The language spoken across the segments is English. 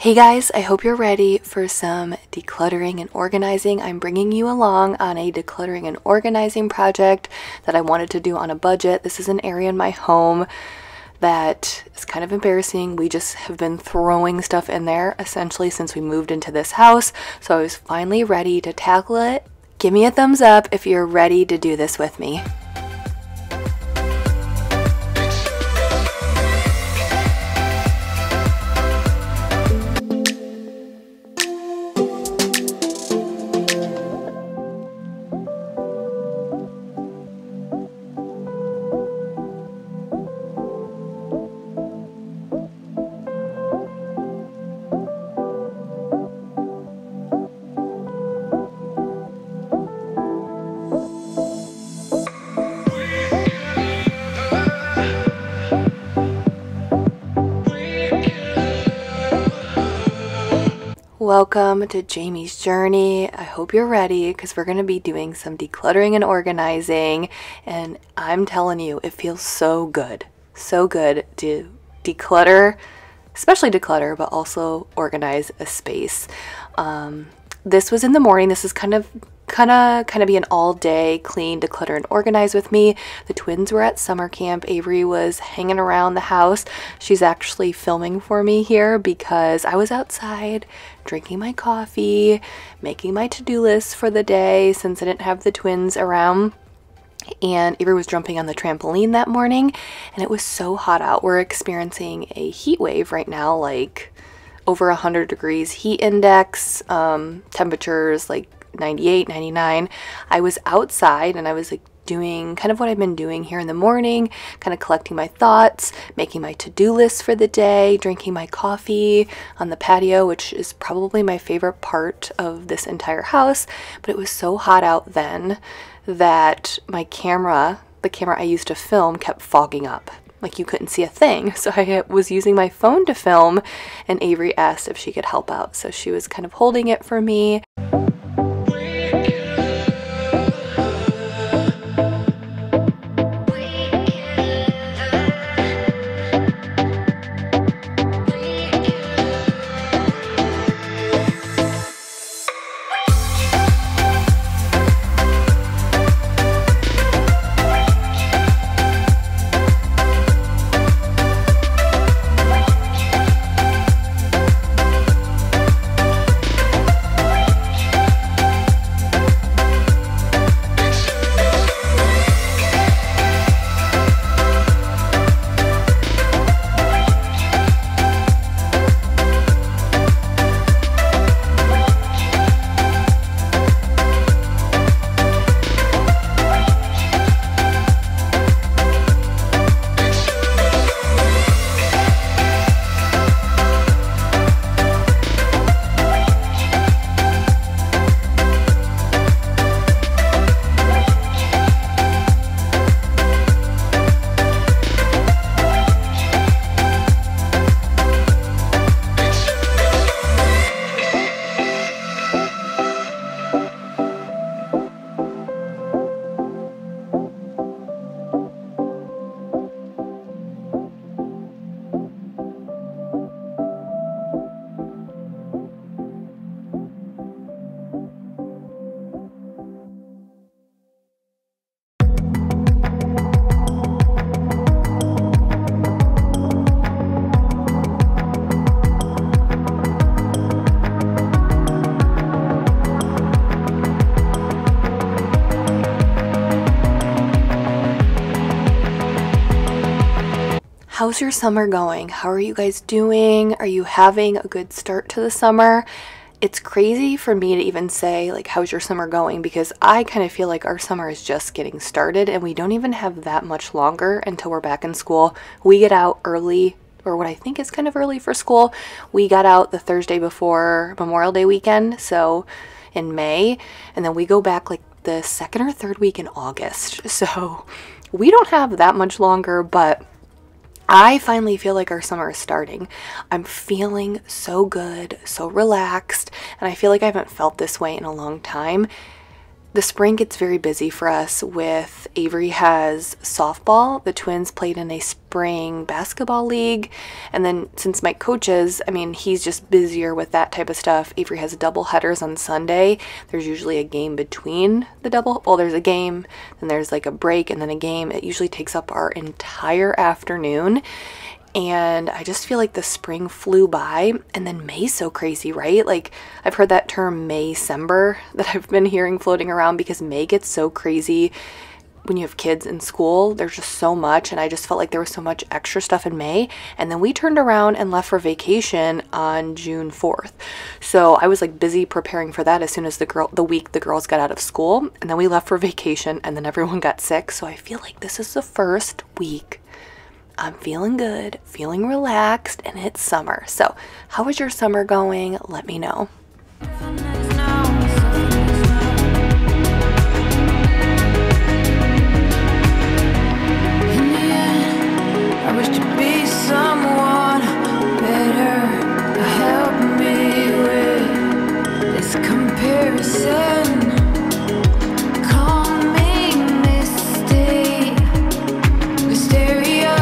Hey guys, I hope you're ready for some decluttering and organizing. I'm bringing you along on a decluttering and organizing project that I wanted to do on a budget. This is an area in my home that is kind of embarrassing. We just have been throwing stuff in there essentially since we moved into this house. So I was finally ready to tackle it. Give me a thumbs up if you're ready to do this with me. Welcome to Jamie's journey. I hope you're ready because we're going to be doing some decluttering and organizing, and I'm telling you, it feels so good to declutter, especially declutter, but also organize a space. This was in the morning. This is kind of be an all-day clean, declutter, and organize with me. The twins were at summer camp. Avery was hanging around the house. She's actually filming for me here because I was outside drinking my coffee, making my to-do list for the day since I didn't have the twins around. And Avery was jumping on the trampoline that morning, and it was so hot out. We're experiencing a heat wave right now, like over 100 degrees heat index, temperatures like 98, 99. I was outside and I was like doing kind of what I've been doing here in the morning, kind of collecting my thoughts, making my to-do list for the day, drinking my coffee on the patio, which is probably my favorite part of this entire house. But it was so hot out then that my camera, the camera I used to film, kept fogging up. Like you couldn't see a thing. So I was using my phone to film, and Avery asked if she could help out. So she was kind of holding it for me. How's your summer going? How are you guys doing? Are you having a good start to the summer? It's crazy for me to even say, like, how's your summer going? Because I kind of feel like our summer is just getting started and we don't even have that much longer until we're back in school. We get out early, or what I think is kind of early for school. We got out the Thursday before Memorial Day weekend, so in May, and then we go back like the second or third week in August. So we don't have that much longer, but I finally feel like our summer is starting. I'm feeling so good, so relaxed, and I feel like I haven't felt this way in a long time. the spring gets very busy for us with Avery has softball. The twins played in a spring basketball league. And then since Mike coaches, I mean, he's just busier with that type of stuff. Avery has double headers on Sunday. There's usually a game between the double. Well, there's a game, then there's like a break, and then a game. It usually takes up our entire afternoon. And I just feel like the spring flew by, and then May's so crazy, right? Like, I've heard that term May-cember that I've been hearing floating around, because May gets so crazy when you have kids in school. There's just so much, and I just felt like there was so much extra stuff in May. And then we turned around and left for vacation on June 4th. So I was like busy preparing for that as soon as the week the girls got out of school. And then we left for vacation, and then everyone got sick. So I feel like this is the first week I'm feeling good, feeling relaxed, and it's summer. So how is your summer going? Let me know. I wish to be someone better to help me with this comparison. Calming this state, mysterious.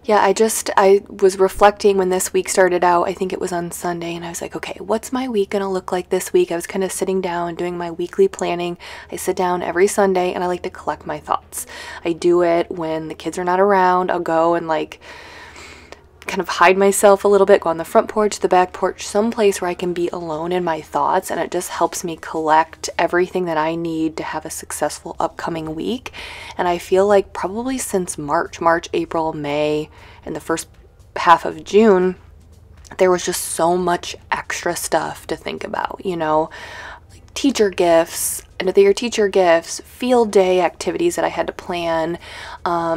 Yeah, I was reflecting when this week started out. I think it was on Sunday, and I was like, okay, what's my week gonna look like this week? I was kind of sitting down doing my weekly planning. I sit down every Sunday and I like to collect my thoughts. I do it when the kids are not around. I'll go and like kind of hide myself a little bit, go on the front porch, the back porch, someplace where I can be alone in my thoughts, and it just helps me collect everything that I need to have a successful upcoming week. And I feel like probably since March, April, May, and the first half of June, there was just so much extra stuff to think about, you know, like teacher gifts, end of the year teacher gifts, field day activities that I had to plan,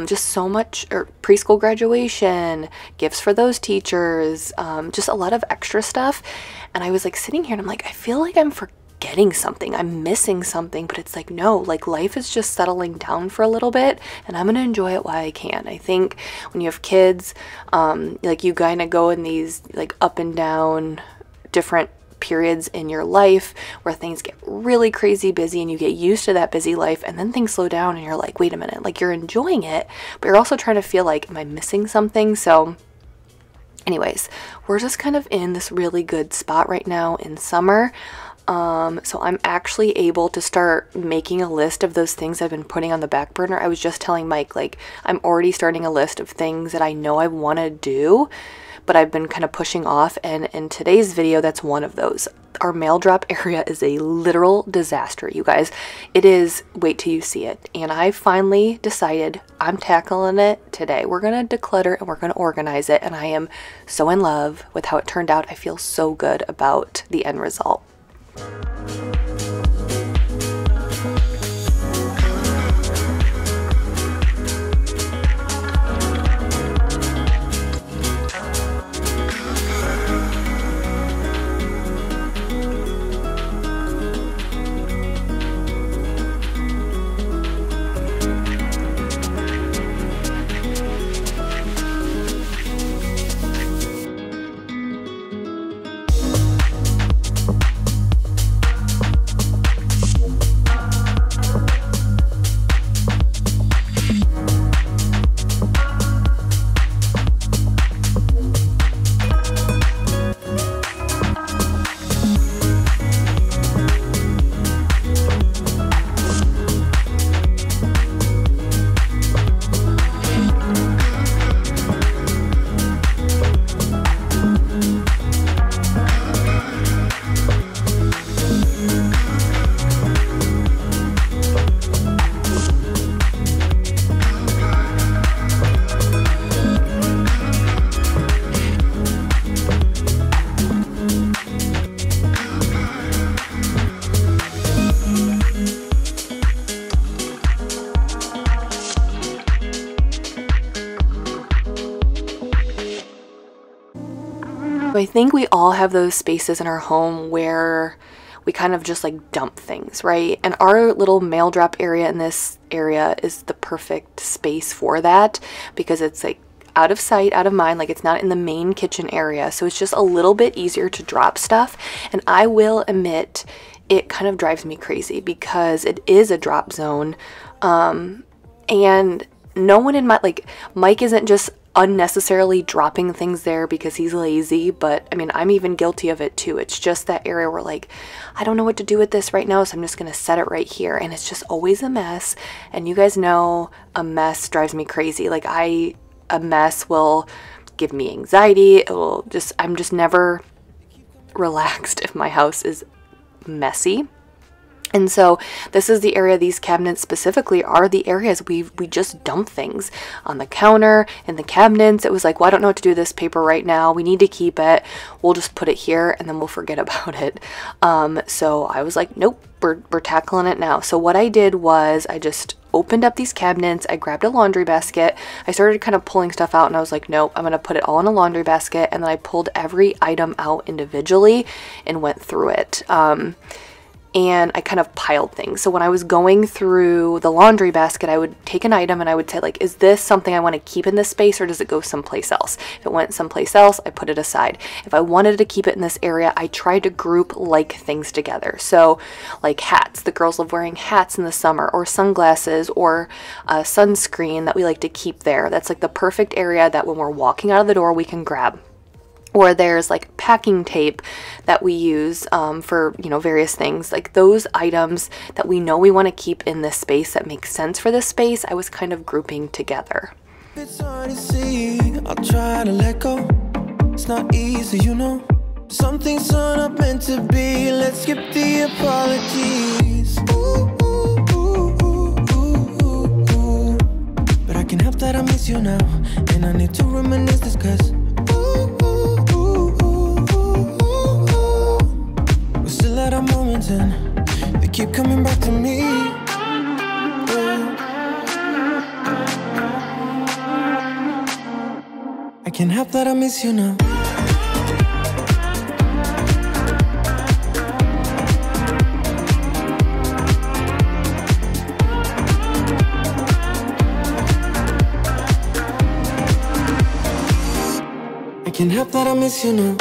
just so much, or preschool graduation, gifts for those teachers, just a lot of extra stuff. And I was like sitting here and I'm like, I feel like I'm forgetting something, I'm missing something, but it's like, no, like life is just settling down for a little bit, and I'm gonna enjoy it while I can. I think when you have kids, like you kind of go in these like up and down different periods in your life where things get really crazy busy and you get used to that busy life, and then things slow down and you're like, wait a minute, like you're enjoying it, but you're also trying to feel like, am I missing something? So anyways, we're just kind of in this really good spot right now in summer. So I'm actually able to start making a list of those things I've been putting on the back burner. I was just telling Mike, like, I'm already starting a list of things that I know I want to do, but I've been kind of pushing off, and in today's video, that's one of those. Our mail drop area is a literal disaster, you guys. It is, wait till you see it. And I finally decided I'm tackling it today. We're gonna declutter and we're gonna organize it, and I am so in love with how it turned out. I feel so good about the end result. I think we all have those spaces in our home where we kind of just like dump things, right? And our little mail drop area in this area is the perfect space for that, because it's like out of sight, out of mind, like it's not in the main kitchen area. So it's just a little bit easier to drop stuff. And I will admit, it kind of drives me crazy because it is a drop zone. And no one in my, like, Mike isn't just unnecessarily dropping things there because he's lazy, but I mean, I'm even guilty of it too. It's just that area where like, I don't know what to do with this right now, so I'm just gonna set it right here, and it's just always a mess. And you guys know a mess drives me crazy. Like a mess will give me anxiety. It will just, I'm just never relaxed if my house is messy. And so this is the area, these cabinets specifically are the areas we just dump things on the counter, in the cabinets. It was like, well, I don't know what to do with this paper right now. We need to keep it. We'll just put it here and then we'll forget about it. So I was like, nope, we're tackling it now. So what I did was I just opened up these cabinets. I grabbed a laundry basket. I started kind of pulling stuff out and I was like, nope, I'm going to put it all in a laundry basket. And then I pulled every item out individually and went through it. And I kind of piled things. So when I was going through the laundry basket, I would take an item and I would say like, is this something I want to keep in this space or does it go someplace else? If it went someplace else, I put it aside. If I wanted to keep it in this area, I tried to group like things together. So like hats, the girls love wearing hats in the summer, or sunglasses, or sunscreen that we like to keep there. That's like the perfect area that when we're walking out of the door, we can grab. Or there's like packing tape that we use for, you know, various things. Like those items that we know we want to keep in this space that makes sense for this space, I was kind of grouping together. It's hard to see, I'll try to let go. It's not easy, you know. Some things are not meant to be. Let's skip the apologies. Ooh. But I can help that I miss you now, and I need to reminisce this, cause still at our moments and they keep coming back to me. I can't help that I miss you now. I can't help that I miss you now.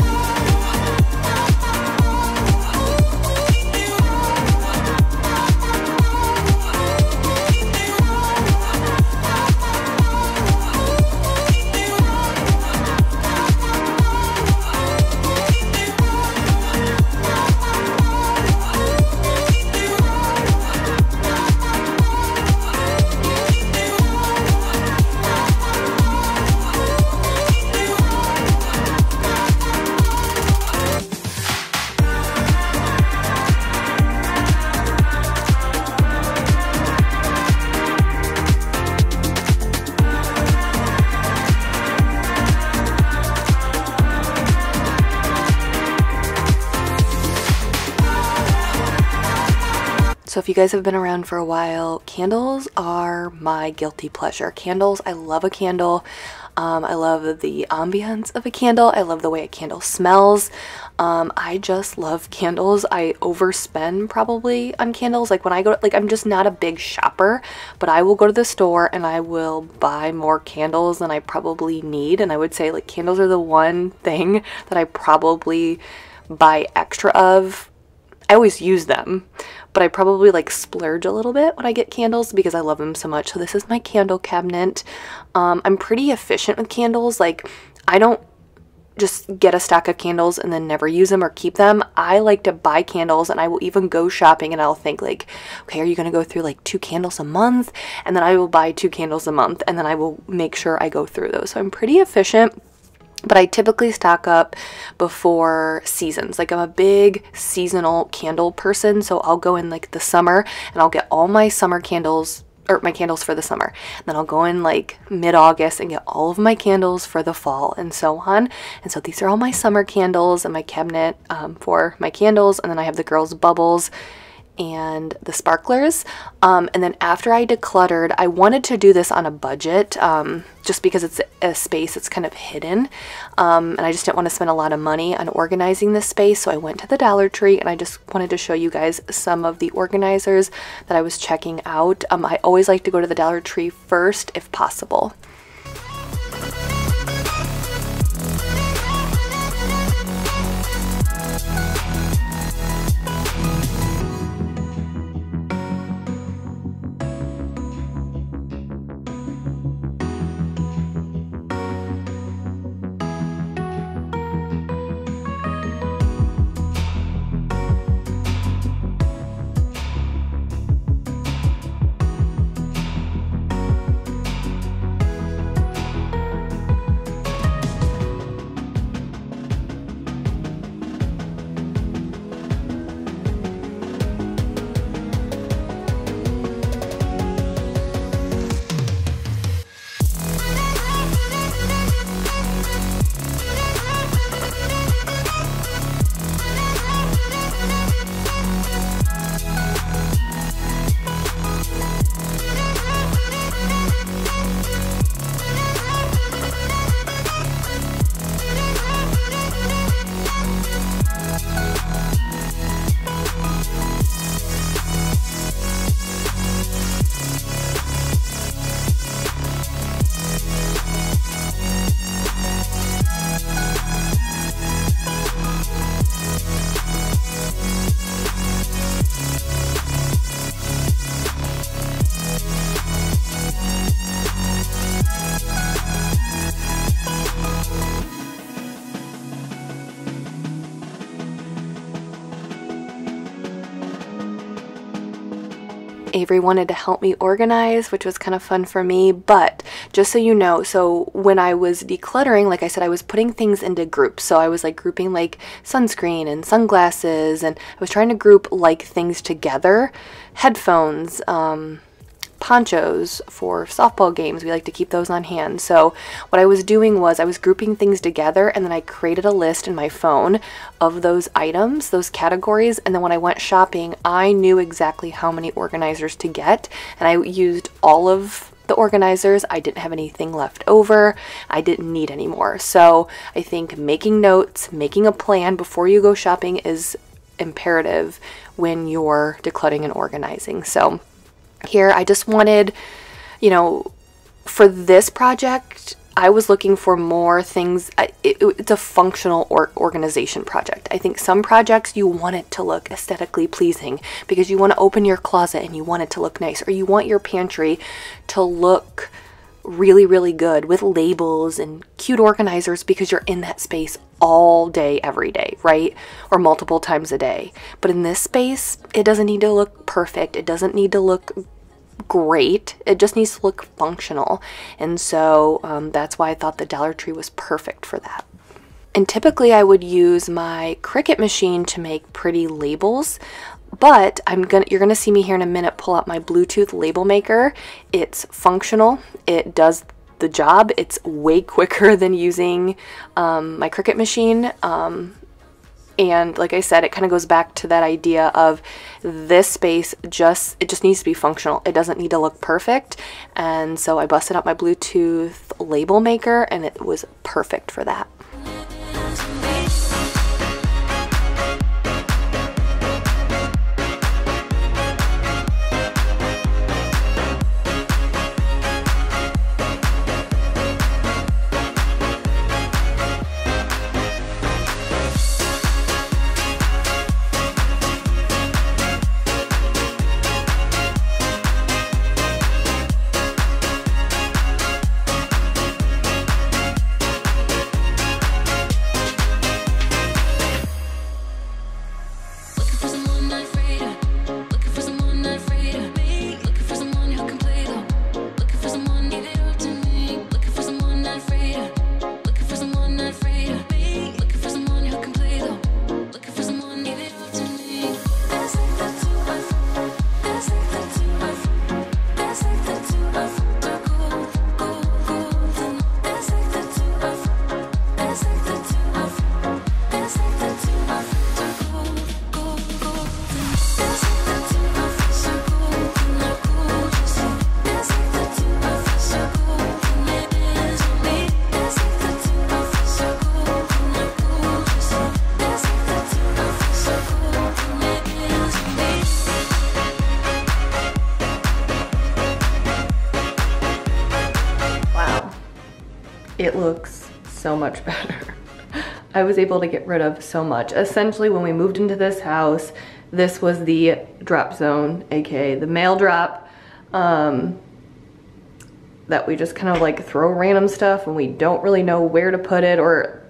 So if you guys have been around for a while, candles are my guilty pleasure. Candles, I love a candle. I love the ambience of a candle. I love the way a candle smells. I just love candles. I overspend probably on candles. Like when I go, like I'm just not a big shopper, but I will go to the store and I will buy more candles than I probably need. And I would say like candles are the one thing that I probably buy extra of. I always use them, but I probably like splurge a little bit when I get candles because I love them so much. So this is my candle cabinet. I'm pretty efficient with candles. Like I don't just get a stack of candles and then never use them or keep them. I like to buy candles, and I will even go shopping and I'll think like, okay, are you going to go through like 2 candles a month? And then I will buy 2 candles a month, and then I will make sure I go through those. So I'm pretty efficient. But I typically stock up before seasons. Like I'm a big seasonal candle person, so I'll go in like the summer and I'll get all my summer candles, or my candles for the summer. And then I'll go in like mid-August and get all of my candles for the fall and so on. And so these are all my summer candles and my cabinet for my candles. And then I have the girls' bubbles. and the sparklers. And then after I decluttered, I wanted to do this on a budget, just because it's a space that's kind of hidden. And I just didn't want to spend a lot of money on organizing this space. So I went to the Dollar Tree and I just wanted to show you guys some of the organizers that I was checking out. I always like to go to the Dollar Tree first if possible. Avery wanted to help me organize, which was kind of fun for me. But just so you know, so when I was decluttering, like I said, I was putting things into groups. So I was like grouping like sunscreen and sunglasses, and I was trying to group like things together. Headphones, ponchos for softball games. We like to keep those on hand. So what I was doing was I was grouping things together, and then I created a list in my phone of those items, those categories, and then when I went shopping, I knew exactly how many organizers to get, and I used all of the organizers. I didn't have anything left over. I didn't need any more. So I think making notes, making a plan before you go shopping is imperative when you're decluttering and organizing. So here I just wanted, you know, for this project, I was looking for more things. It's a functional organization project. I think some projects you want it to look aesthetically pleasing because you want to open your closet and you want it to look nice, or you want your pantry to look really, really good with labels and cute organizers because you're in that space all day, every day, right? Or multiple times a day. But in this space, it doesn't need to look perfect. It doesn't need to look great. It just needs to look functional. And so that's why I thought the Dollar Tree was perfect for that. And typically I would use my Cricut machine to make pretty labels, but you're gonna see me here in a minute pull out my Bluetooth label maker. It's functional. It does the job. It's way quicker than using my Cricut machine. And like I said, it kind of goes back to that idea of this space it just needs to be functional. It doesn't need to look perfect. And so I busted out my Bluetooth label maker, and it was perfect for that. it looks so much better. I was able to get rid of so much. Essentially, when we moved into this house, this was the drop zone, aka the mail drop, that we just kind of like throw random stuff and we don't really know where to put it, or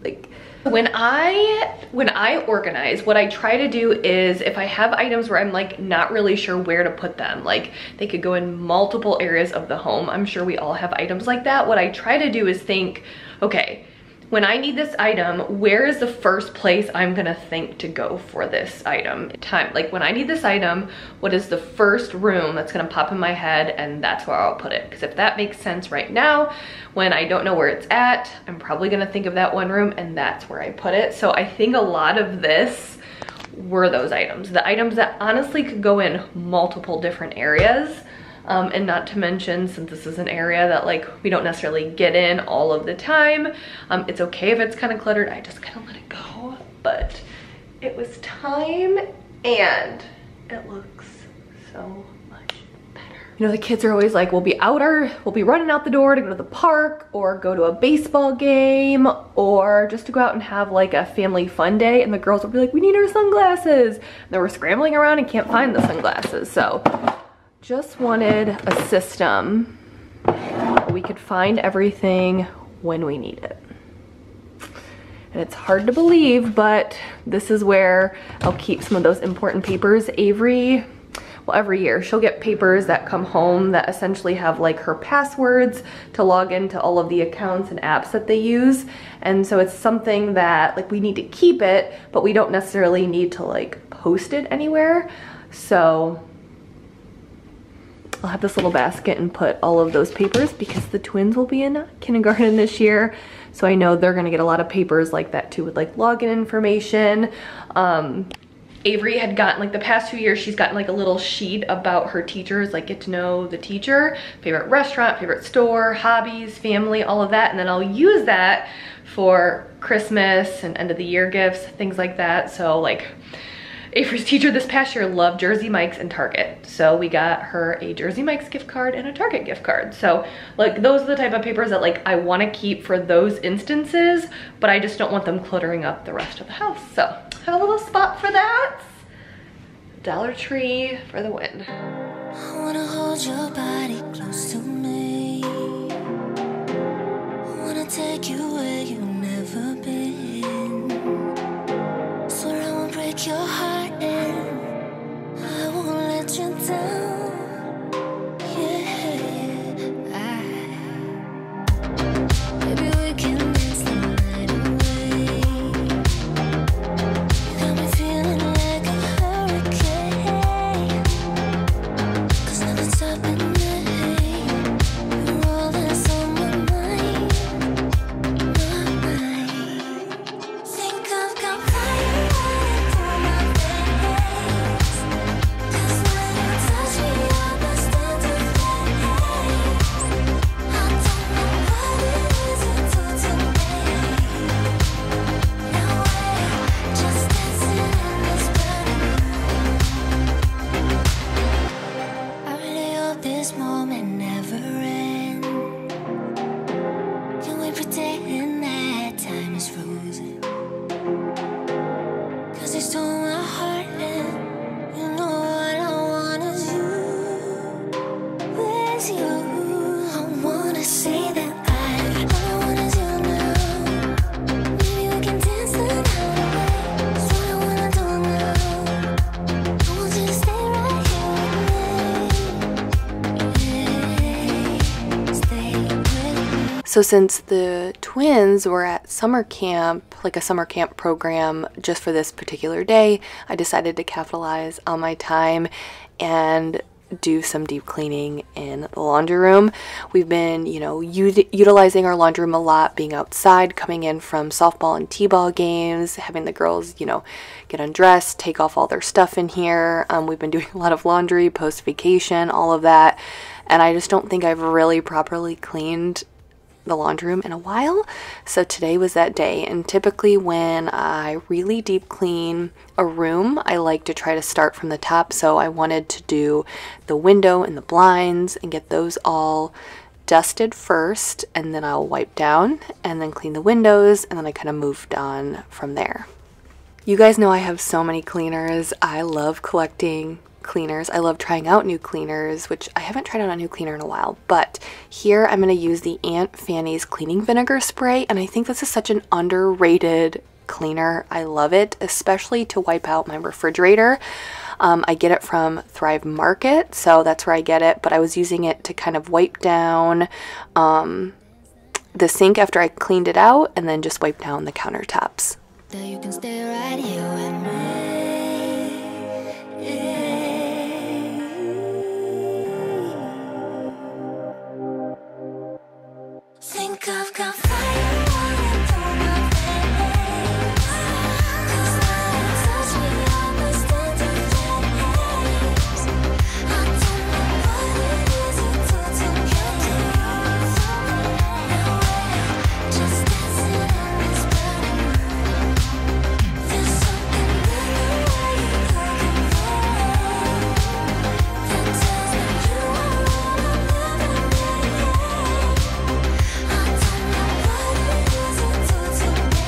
like when I organize, what I try to do is if I have items where I'm like not really sure where to put them, like they could go in multiple areas of the home. I'm sure we all have items like that. What I try to do is think, okay, when I need this item, where is the first place I'm gonna think to go for this item? Like when I need this item, what is the first room that's gonna pop in my head, and that's where I'll put it. Because if that makes sense right now, when I don't know where it's at, I'm probably gonna think of that one room and that's where I put it. So I think a lot of this were those items. The items that honestly could go in multiple different areas. And not to mention, since this is an area that like we don't necessarily get in all of the time, it's okay if it's kind of cluttered. I just kind of let it go, but it was time and it looks so much better. You know, the kids are always like, we'll be running out the door to go to the park or go to a baseball game or just to go out and have like a family fun day, and the girls will be like, we need our sunglasses. And then we're scrambling around and can't find the sunglasses. So just wanted a system where we could find everything when we need it. And it's hard to believe, but this is where I'll keep some of those important papers. Avery, well, every year she'll get papers that come home that essentially have like her passwords to log into all of the accounts and apps that they use. And so it's something that like we need to keep it, but we don't necessarily need to like post it anywhere. So I'll have this little basket and put all of those papers because the twins will be in kindergarten this year. So I know they're gonna get a lot of papers like that too, with like login information. Avery had gotten, like the past 2 years, she's gotten like a little sheet about her teachers, like get to know the teacher, favorite restaurant, favorite store, hobbies, family, all of that. And then I'll use that for Christmas and end of the year gifts, things like that. So like Avery's teacher this past year loved Jersey Mike's and Target. So we got her a Jersey Mike's gift card and a Target gift card. So like those are the type of papers that like I want to keep for those instances, but I just don't want them cluttering up the rest of the house. So I have a little spot for that. Dollar Tree for the win. I wanna hold your body close to me. I wanna take you where you've never been. Swear I won't break your heart and I won't let you down. Yeah, maybe we can dance the night away. You got me feeling like a hurricane. 'Cause nothing's happening. You're all that's on my mind, my mind. Think I've got fire running through my veins. 'Cause when you touch me, I burst into flames. I don't know what it is you do to me. No way, just dancing in this burning room. I really hope this moment never ends. Can we pretend that time is frozen? 'Cause you stole my heart and you know what I want is you. Where's you? I wanna say that all I want is you now. Maybe we can dance the night away. That's what I wanna do now. I want you to stay right here with me. Stay with me. So since the twins were at summer camp, like a summer camp program just for this particular day, I decided to capitalize on my time and do some deep cleaning in the laundry room. We've been, you know, utilizing our laundry room a lot, being outside, coming in from softball and t-ball games, having the girls, you know, get undressed, take off all their stuff in here. We've been doing a lot of laundry post-vacation, all of that. And I just don't think I've really properly cleaned the laundry room in a while. So today was that day. And typically when I really deep clean a room, I like to try to start from the top. So I wanted to do the window and the blinds and get those all dusted first, and then I'll wipe down and then clean the windows, and then I kind of moved on from there. You guys know I have so many cleaners. I love collecting cleaners. I love trying out new cleaners, which I haven't tried out a new cleaner in a while, but here I'm going to use the Aunt Fanny's cleaning vinegar spray, and I think this is such an underrated cleaner. I love it, especially to wipe out my refrigerator. I get it from Thrive Market, so that's where I get it, but I was using it to kind of wipe down the sink after I cleaned it out, and then just wipe down the countertops. You can stay right here with me. Think I've got fire running through my veins. 'Cause now you touch me, I must entertain. I don't know what it is you do to get Now we're just dancing in this burning room. There's something in the way you look at me that tells me you are all I'm living in. I don't know what it is you do to me.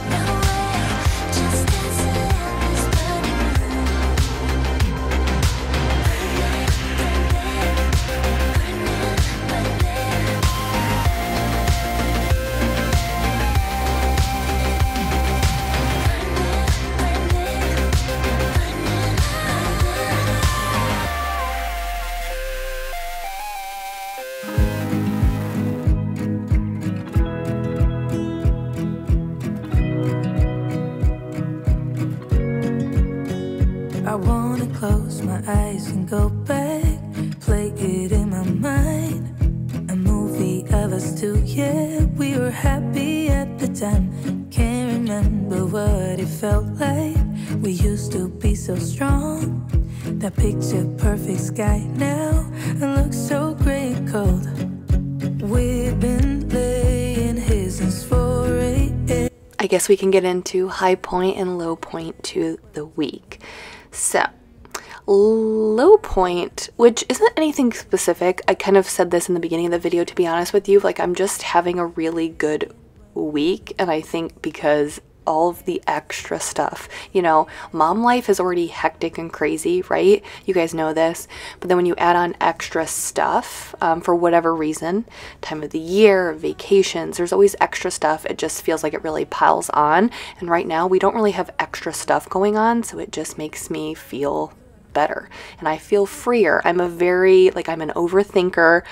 Now we're just dancing in this burning room. I wanna close my eyes and go back, play it in my mind. A movie of us two, yeah, we were happy at the time. Can't remember what it felt like. We used to be so strong. That picture perfect sky now, it looks so gray and cold. We've been laying here since 4 a.m. I guess we can get into high point and low point to the week. So, low point, which isn't anything specific. I kind of said this in the beginning of the video, to be honest with you. Like, I'm just having a really good week, and I think because all of the extra stuff, you know, mom life is already hectic and crazy, right? You guys know this, but then when you add on extra stuff, for whatever reason, time of the year, vacations, there's always extra stuff. It just feels like it really piles on, and right now we don't really have extra stuff going on, so it just makes me feel better, and I feel freer. I'm an overthinker.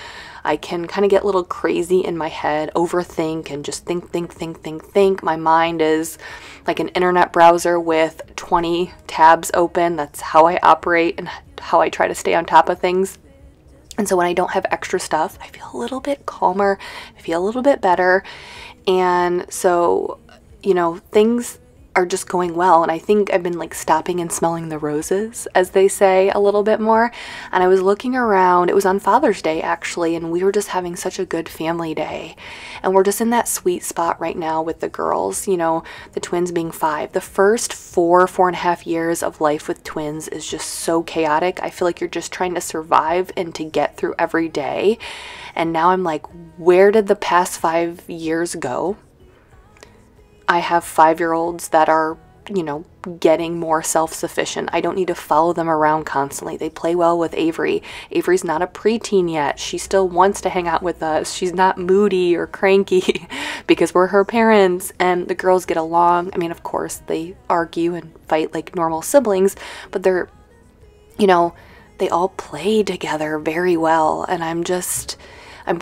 I can kind of get a little crazy in my head, overthink, and just think. My mind is like an internet browser with 20 tabs open. That's how I operate and how I try to stay on top of things. And so when I don't have extra stuff, I feel a little bit calmer, I feel a little bit better. And so, you know, things are just going well, and I think I've been like stopping and smelling the roses, as they say, a little bit more. And I was looking around, it was on Father's Day actually, and we were just having such a good family day, and we're just in that sweet spot right now with the girls, you know, the twins being 5. The first 4.5 years of life with twins is just so chaotic. I feel like you're just trying to survive and to get through every day, and now I'm like, where did the past 5 years go? I have 5-year-olds that are, you know, getting more self-sufficient. I don't need to follow them around constantly. They play well with Avery. Avery's not a preteen yet. She still wants to hang out with us. She's not moody or cranky because we're her parents, and the girls get along. I mean, of course, they argue and fight like normal siblings, but they're, you know, they all play together very well, and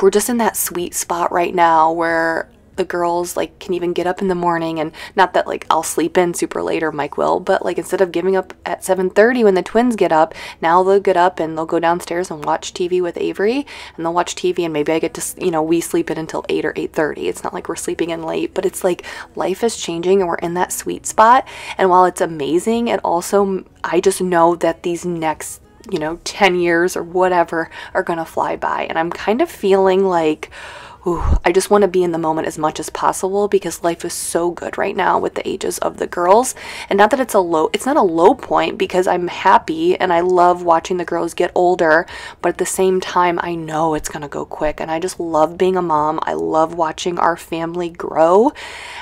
we're just in that sweet spot right now where the girls like can even get up in the morning, and not that like I'll sleep in super late or Mike will, but like instead of giving up at 7:30 when the twins get up, now they'll get up and they'll go downstairs and watch TV with Avery, and they'll watch TV, and maybe I get to, you know, we sleep in until 8 or 8:30. It's not like we're sleeping in late, but it's like life is changing and we're in that sweet spot. And while it's amazing, it also, I just know that these next, you know, 10 years or whatever are gonna fly by, and I'm kind of feeling like, ooh, I just want to be in the moment as much as possible because life is so good right now with the ages of the girls. And not that it's not a low point because I'm happy and I love watching the girls get older, but at the same time, I know it's going to go quick. And I just love being a mom. I love watching our family grow.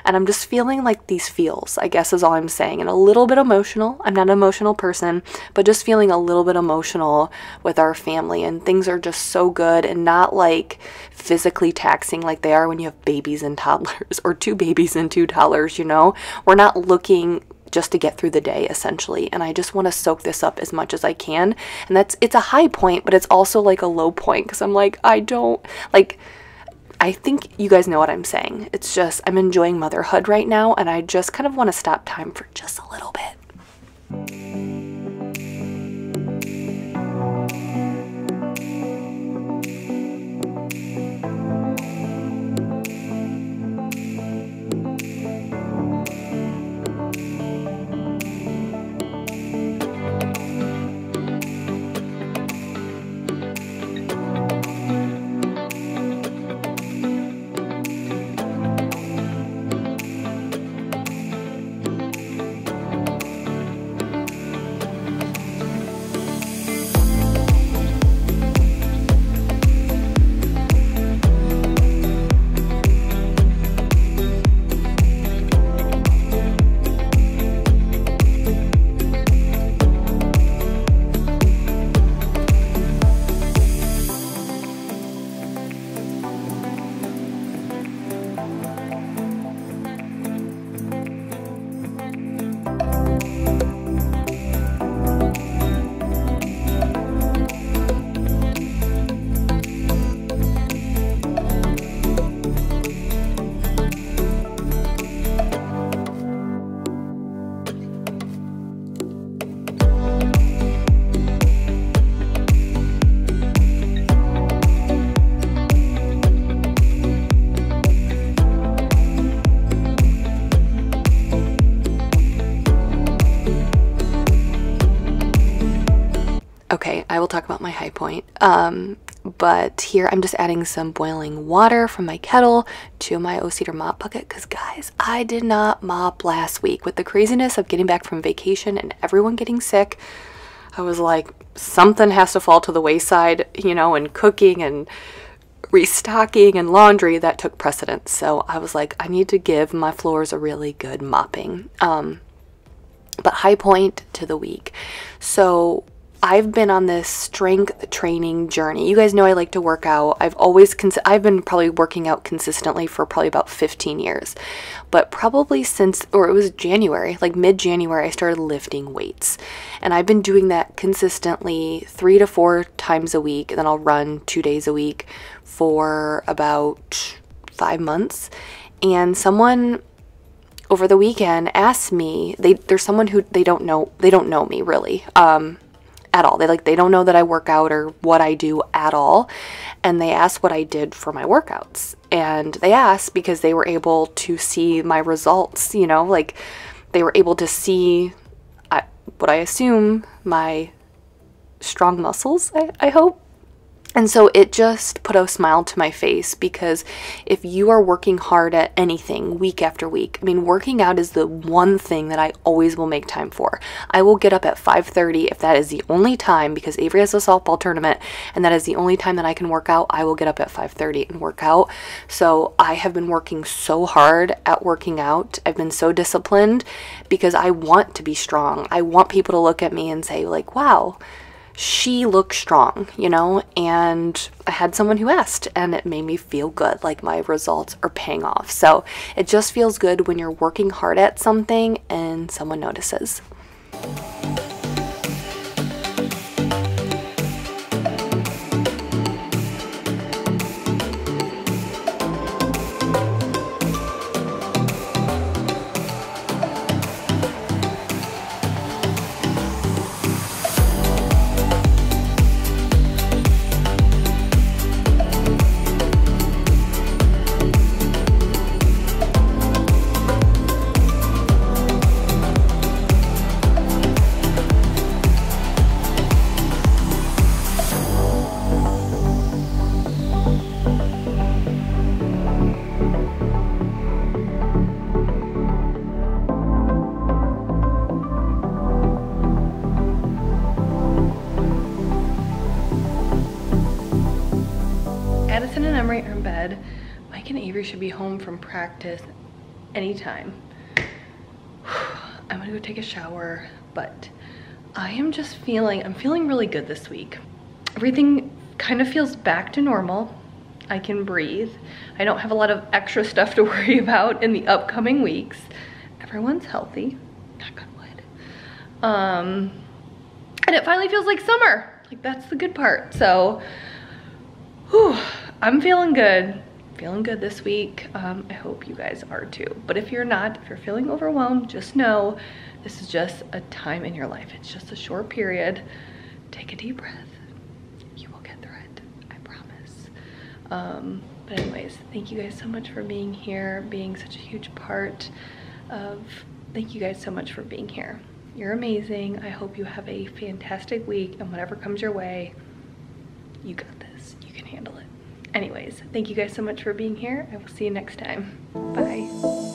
And I'm just feeling like these feels, I guess is all I'm saying. And a little bit emotional. I'm not an emotional person, but just feeling a little bit emotional with our family. And things are just so good and not like physically taxing like they are when you have babies and toddlers or 2 babies and 2 toddlers, you know. We're not looking just to get through the day essentially, and I just want to soak this up as much as I can. And it's a high point, but it's also like a low point because I'm like, I think you guys know what I'm saying. It's just I'm enjoying motherhood right now, and I just kind of want to stop time for just a little bit. Okay, I will talk about my high point. But here I'm just adding some boiling water from my kettle to my O-Cedar mop bucket because, guys, I did not mop last week. With the craziness of getting back from vacation and everyone getting sick, I was like, something has to fall to the wayside, you know, and cooking and restocking and laundry, that took precedence. So I was like, I need to give my floors a really good mopping. But high point to the week. So I've been on this strength training journey. You guys know I like to work out. I've been probably working out consistently for probably about 15 years. But probably since, or it was January, like mid-January, I started lifting weights. And I've been doing that consistently 3 to 4 times a week. And then I'll run 2 days a week for about 5 months. And someone over the weekend asked me, there's someone who they don't know me really. At all. They don't know that I work out or what I do at all. And they asked what I did for my workouts. And they asked because they were able to see my results, you know, like they were able to see what I assume my strong muscles, I hope. And so it just put a smile to my face because if you are working hard at anything week after week, I mean, working out is the one thing that I always will make time for. I will get up at 5:30 if that is the only time, because Avery has a softball tournament and that is the only time that I can work out. I will get up at 5:30 and work out. So I have been working so hard at working out. I've been so disciplined because I want to be strong. I want people to look at me and say like, wow, she looks strong, you know. And I had someone who asked and it made me feel good, like my results are paying off. So it just feels good when you're working hard at something and someone notices. Emery are in bed. Mike and Avery should be home from practice anytime. I'm gonna go take a shower, but I'm feeling really good this week. Everything kind of feels back to normal. I can breathe. I don't have a lot of extra stuff to worry about in the upcoming weeks. Everyone's healthy, knock on wood. And it finally feels like summer. Like, that's the good part. So, whew, I'm feeling good. Feeling good this week. I hope you guys are too. But if you're not, if you're feeling overwhelmed, just know this is just a time in your life. It's just a short period. Take a deep breath. You will get through it. I promise. But anyways, thank you guys so much for being here, being such a huge part of, thank you guys so much for being here. You're amazing. I hope you have a fantastic week, and whatever comes your way, you got this. You can handle it. Anyways, thank you guys so much for being here. I will see you next time. Bye.